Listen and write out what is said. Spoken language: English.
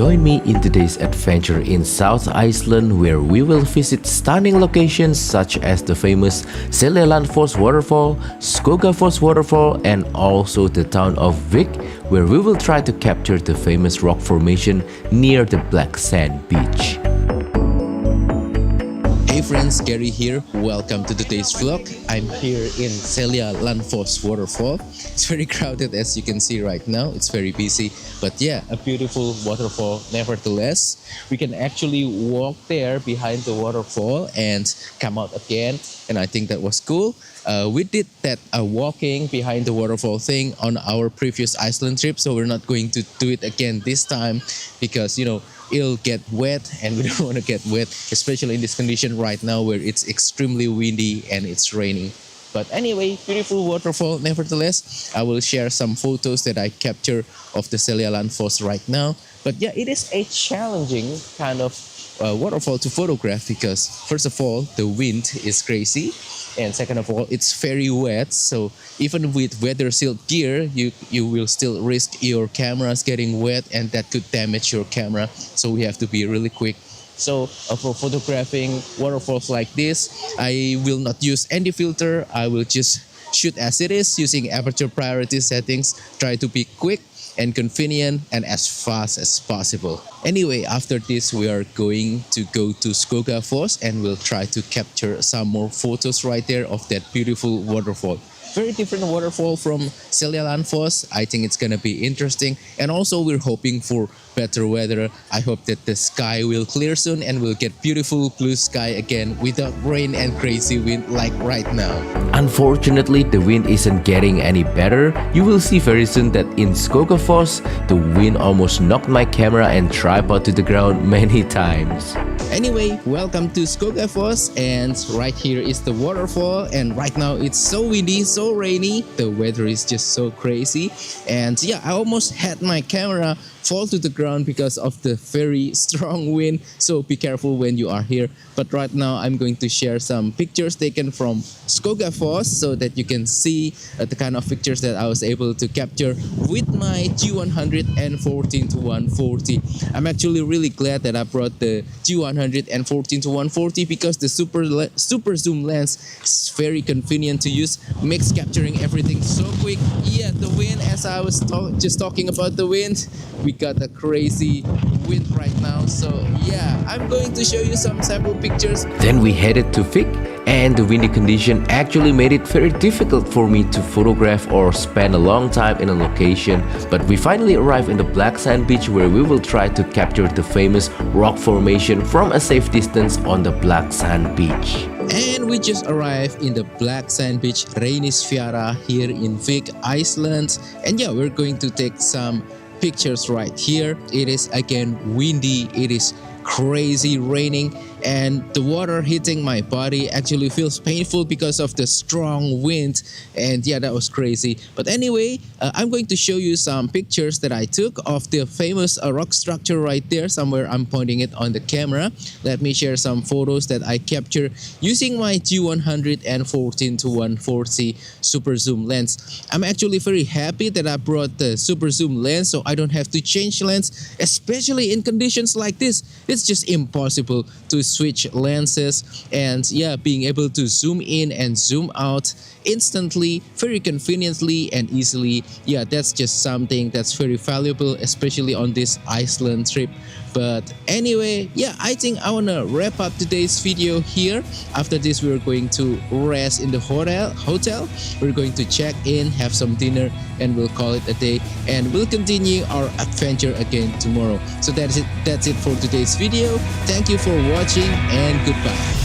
Join me in today's adventure in South Iceland, where we will visit stunning locations such as the famous Seljalandsfoss waterfall, Skógafoss waterfall, and also the town of Vik, where we will try to capture the famous rock formation near the black sand beach. Hey friends, Gary here. Welcome to today's vlog. I'm here in Seljalandsfoss waterfall. It's very crowded as you can see right now. It's very busy, but yeah, a beautiful waterfall nevertheless. We can actually walk there behind the waterfall and come out again, and I think that was cool. We did that walking behind the waterfall thing on our previous Iceland trip, so we're not going to do it again this time because, you know, it'll get wet and we don't want to get wet, especially in this condition right now where it's extremely windy and it's raining. But anyway, beautiful waterfall nevertheless. I will share some photos that I capture of the Seljalandsfoss right now. But yeah, it is a challenging kind of waterfall to photograph because first of all, the wind is crazy, and second of all, it's very wet. So even with weather sealed gear, you will still risk your cameras getting wet, and that could damage your camera. So we have to be really quick. So for photographing waterfalls like this, I will not use any filter. I will just shoot as it is using aperture priority settings. Try to be quick and convenient and as fast as possible. Anyway, after this we are going to go to Skógafoss and we'll try to capture some more photos right there of that beautiful waterfall. Very different waterfall from Seljalandsfoss. I think it's gonna be interesting, and also we're hoping for better weather. I hope that the sky will clear soon and we'll get beautiful blue sky again without rain and crazy wind like right now. Unfortunately, the wind isn't getting any better. You will see very soon that in Skógafoss, the wind almost knocked my camera and tripod to the ground many times. Anyway, welcome to Skógafoss, and right here is the waterfall, and right now it's so windy, so rainy, the weather is just so crazy, and yeah, I almost had my camera fall to the ground because of the very strong wind, so be careful when you are here. But right now I'm going to share some pictures taken from Skógafoss so that you can see the kind of pictures that I was able to capture with my G100 n14-140. I'm actually really glad that I brought the G100 n14-140 because the super zoom lens is very convenient to use, makes capturing everything so quick. Yeah, the wind, as I was just talking about the wind, we got a crazy wind right now, so yeah, I'm going to show you some sample pictures. Then we headed to Vik, and the windy condition actually made it very difficult for me to photograph or spend a long time in a location, but we finally arrived in the black sand beach where we will try to capture the famous rock formation from a safe distance on the black sand beach. And we just arrived in the black sand beach Reynisfjara here in Vik, Iceland, and yeah, we're going to take some pictures right here. It is again windy, it is crazy raining, and the water hitting my body actually feels painful because of the strong wind, and yeah, that was crazy. But anyway, I'm going to show you some pictures that I took of the famous rock structure right there. Somewhere I'm pointing it on the camera. Let me share some photos that I captured using my G100 n14-140 super zoom lens. I'm actually very happy that I brought the super zoom lens so I don't have to change lens, especially in conditions like this. It's just impossible to switch lenses, and yeah, being able to zoom in and zoom out instantly, very conveniently and easily, yeah, that's just something that's very valuable, especially on this Iceland trip. But anyway, yeah, I think I wanna wrap up today's video here. After this, we're going to rest in the hotel. We're going to check in, have some dinner, and we'll call it a day, and we'll continue our adventure again tomorrow. So that's it for today's video. Thank you for watching, and goodbye.